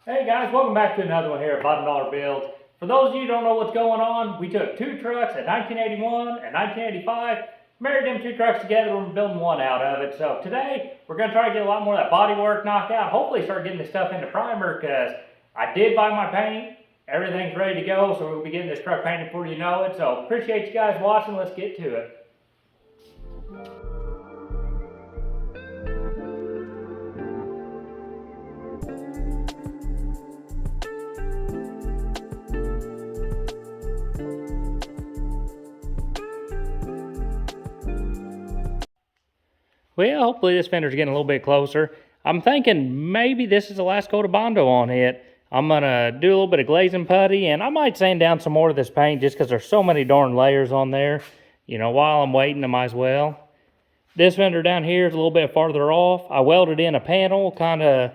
Hey guys, welcome back to another one here at Bottom Dollar Builds. For those of you who don't know what's going on, we took two trucks at 1981 and 1985, married them two trucks together, and we're building one out of it. So today, we're going to try to get a lot more of that bodywork knocked out, hopefully start getting this stuff into primer, because I did buy my paint, everything's ready to go, so we'll be getting this truck painted before you know it. So appreciate you guys watching, let's get to it. Well, hopefully this fender's getting a little bit closer. I'm thinking maybe this is the last coat of Bondo on it. I'm gonna do a little bit of glazing putty, and I might sand down some more of this paint just because there's so many darn layers on there. You know, while I'm waiting, I might as well. This fender down here is a little bit farther off. I welded in a panel kind of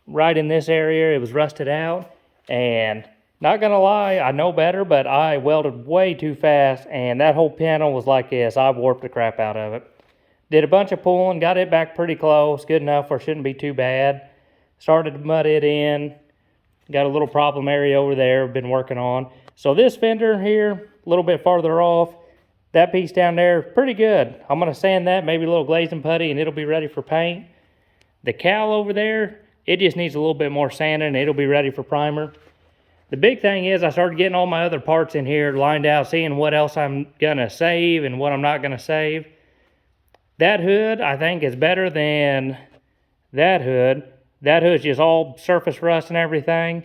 right in this area. It was rusted out, and not gonna lie, I know better, but I welded way too fast, and that whole panel was like this. I warped the crap out of it. Did a bunch of pulling, got it back pretty close, good enough where it shouldn't be too bad. Started to mud it in. Got a little problem area over there I've been working on. So this fender here, a little bit farther off, that piece down there, pretty good. I'm gonna sand that, maybe a little glazing putty, and it'll be ready for paint. The cowl over there, it just needs a little bit more sanding, and it'll be ready for primer. The big thing is I started getting all my other parts in here lined out, seeing what else I'm gonna save and what I'm not gonna save. That hood, I think, is better than that hood. That hood's just all surface rust and everything.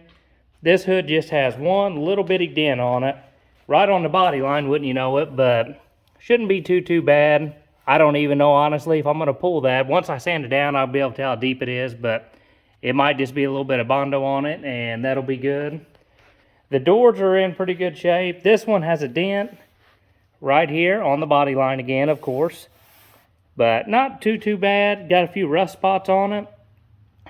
This hood just has one little bitty dent on it. Right on the body line, wouldn't you know it, but shouldn't be too bad. I don't even know, honestly, if I'm going to pull that. Once I sand it down, I'll be able to tell how deep it is, but it might just be a little bit of Bondo on it, and that'll be good. The doors are in pretty good shape. This one has a dent right here on the body line again, of course. But not too bad. Got a few rust spots on it.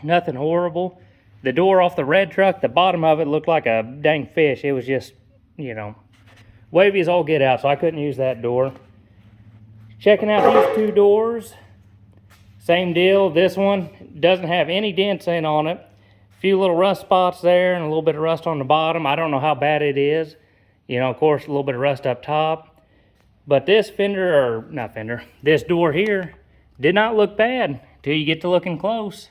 Nothing horrible. The door off the red truck, the bottom of it looked like a dang fish. It was just, you know, wavy as all get out, so I couldn't use that door. Checking out these two doors. Same deal. This one doesn't have any dents in on it. A few little rust spots there and a little bit of rust on the bottom. I don't know how bad it is. You know, of course, a little bit of rust up top. But this this door here did not look bad until you get to looking close.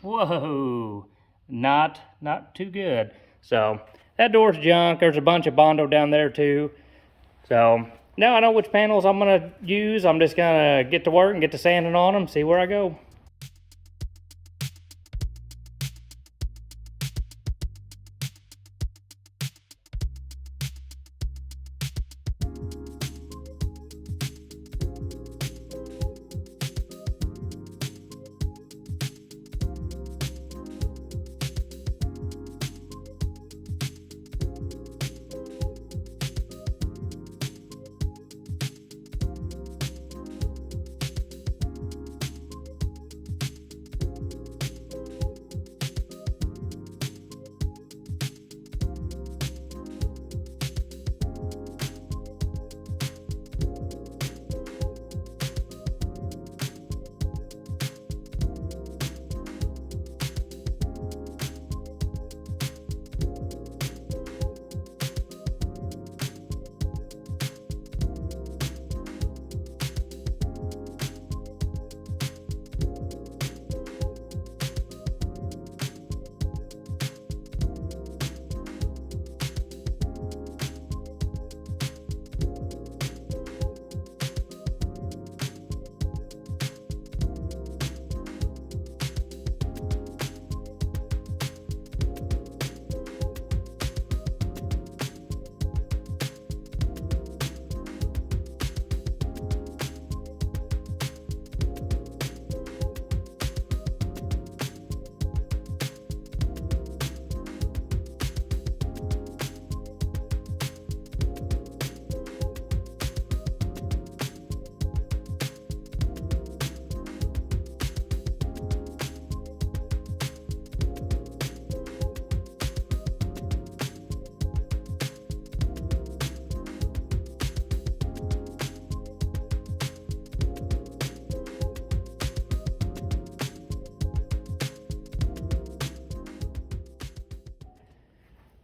Whoa, not too good. So that door's junk. There's a bunch of Bondo down there too. So now I know which panels I'm gonna use. I'm just gonna get to work and get to sanding on them, see where I go.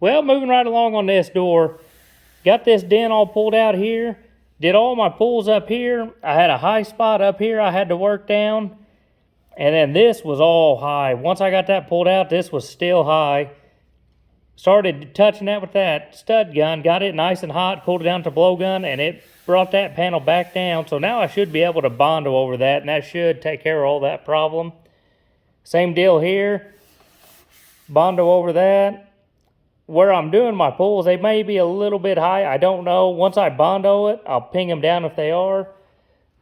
Well, moving right along on this door, got this dent all pulled out here. Did all my pulls up here. I had a high spot up here I had to work down. And then this was all high. Once I got that pulled out, this was still high. Started touching that with that stud gun, got it nice and hot, pulled it down to blowgun, and it brought that panel back down. So now I should be able to Bondo over that, and that should take care of all that problem. Same deal here. Bondo over that. Where I'm doing my pulls, they may be a little bit high. I don't know. Once I Bondo it, I'll ping them down if they are.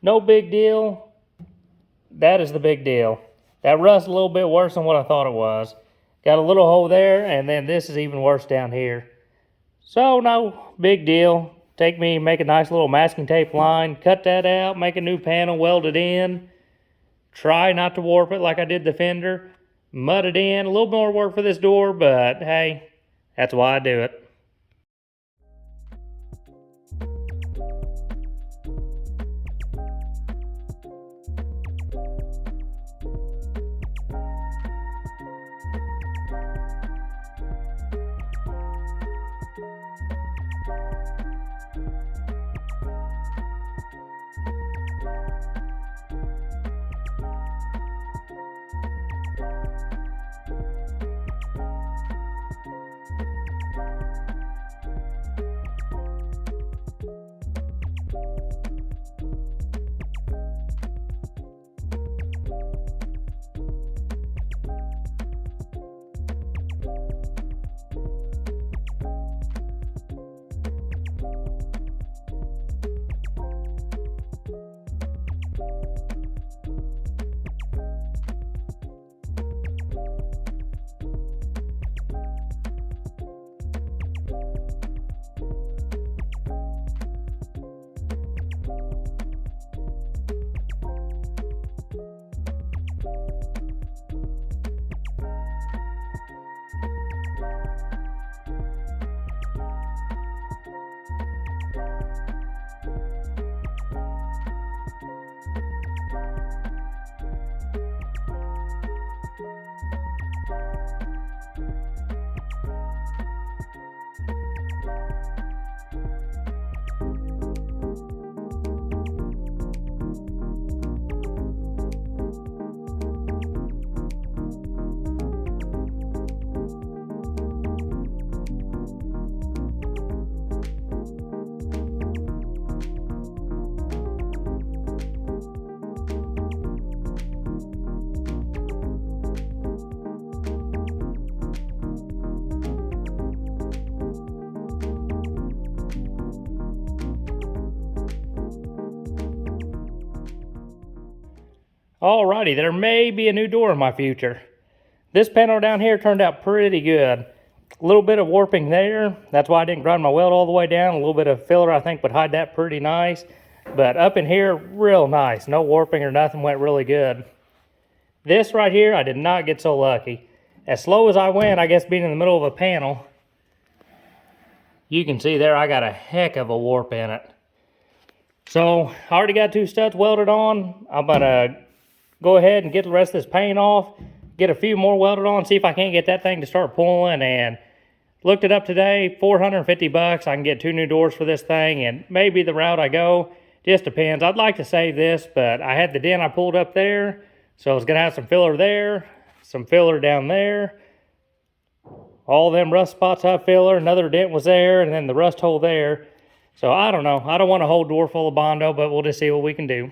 No big deal. That is the big deal. That rust's a little bit worse than what I thought it was. Got a little hole there, and then this is even worse down here. So, no big deal. Make a nice little masking tape line, cut that out, make a new panel, weld it in. Try not to warp it like I did the fender. Mud it in. A little more work for this door, but hey, that's why I do it. Alrighty, there may be a new door in my future. This panel down here turned out pretty good. A little bit of warping there. That's why I didn't grind my weld all the way down. A little bit of filler I think would hide that pretty nice. But up in here, real nice. No warping or nothing, went really good. This right here, I did not get so lucky. As slow as I went, I guess being in the middle of a panel, you can see there I got a heck of a warp in it. So, I already got 2 studs welded on. I'm gonna go ahead and get the rest of this paint off, get a few more welded on, see if I can't get that thing to start pulling. And looked it up today, 450 bucks. I can get 2 new doors for this thing, and maybe the route I go, just depends. I'd like to save this, but I had the dent I pulled up there, so I was gonna have some filler there, some filler down there. All them rust spots have filler, another dent was there, and then the rust hole there. So I don't know. I don't want a whole door full of Bondo, but we'll just see what we can do.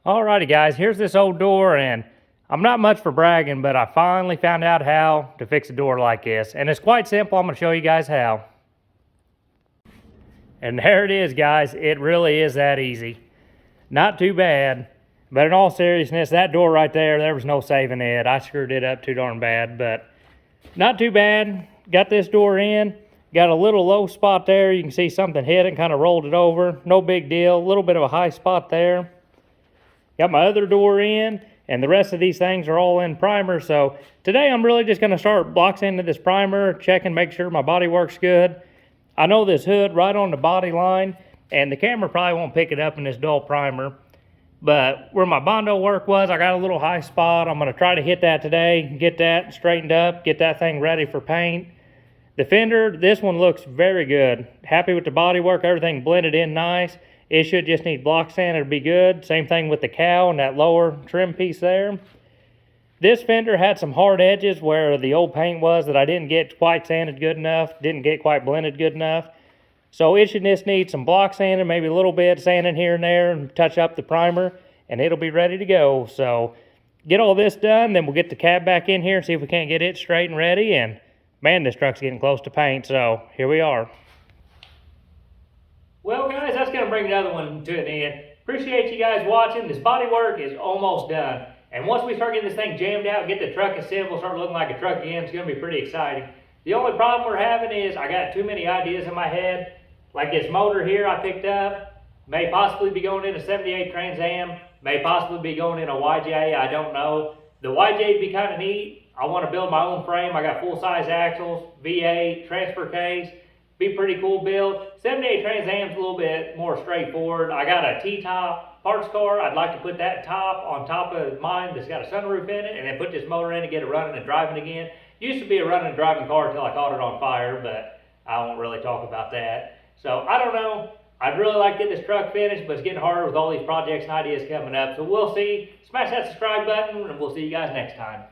Alrighty guys, here's this old door, and I'm not much for bragging, but I finally found out how to fix a door like this. And it's quite simple. I'm going to show you guys how. And there it is, guys. It really is that easy. Not too bad. But in all seriousness, that door right there was no saving it. I screwed it up too darn bad, but not too bad. Got this door in. Got a little low spot there. You can see something hit it and kind of rolled it over. No big deal. A little bit of a high spot there. Got my other door in. and the rest of these things are all in primer. So today I'm really just going to start block sanding this primer, check and make sure my body works good. I know this hood right on the body line, and the camera probably won't pick it up in this dull primer, but where my Bondo work was, I got a little high spot. I'm going to try to hit that today, get that straightened up, get that thing ready for paint. The fender, this one looks very good. Happy with the body work, everything blended in nice. It should just need block sand, it'll be good. Same thing with the cowl and that lower trim piece there. This fender had some hard edges where the old paint was that I didn't get quite sanded good enough, didn't get quite blended good enough. So it should just need some block sanding, maybe a little bit sanding here and there, and touch up the primer, and it'll be ready to go. So get all this done, then we'll get the cab back in here and see if we can't get it straight and ready. And man, this truck's getting close to paint, so here we are. Well guys, that's gonna bring another one to an end. Appreciate you guys watching. This body work is almost done. And once we start getting this thing jammed out, get the truck assembled, start looking like a truck again, it's going to be pretty exciting. The only problem we're having is I got too many ideas in my head. Like this motor here I picked up, may possibly be going in a 78 Trans Am, may possibly be going in a YJ, I don't know. The YJ would be kind of neat. I want to build my own frame. I got full-size axles, V8, transfer case, be pretty cool build. 78 Trans Am's a little bit more straightforward. I got a T-top parts car. I'd like to put that top on top of mine that's got a sunroof in it, and then put this motor in and get it running and driving again. Used to be a running and driving car until I caught it on fire, but I won't really talk about that. So I don't know. I'd really like to get this truck finished, but it's getting harder with all these projects and ideas coming up. So we'll see. Smash that subscribe button, and we'll see you guys next time.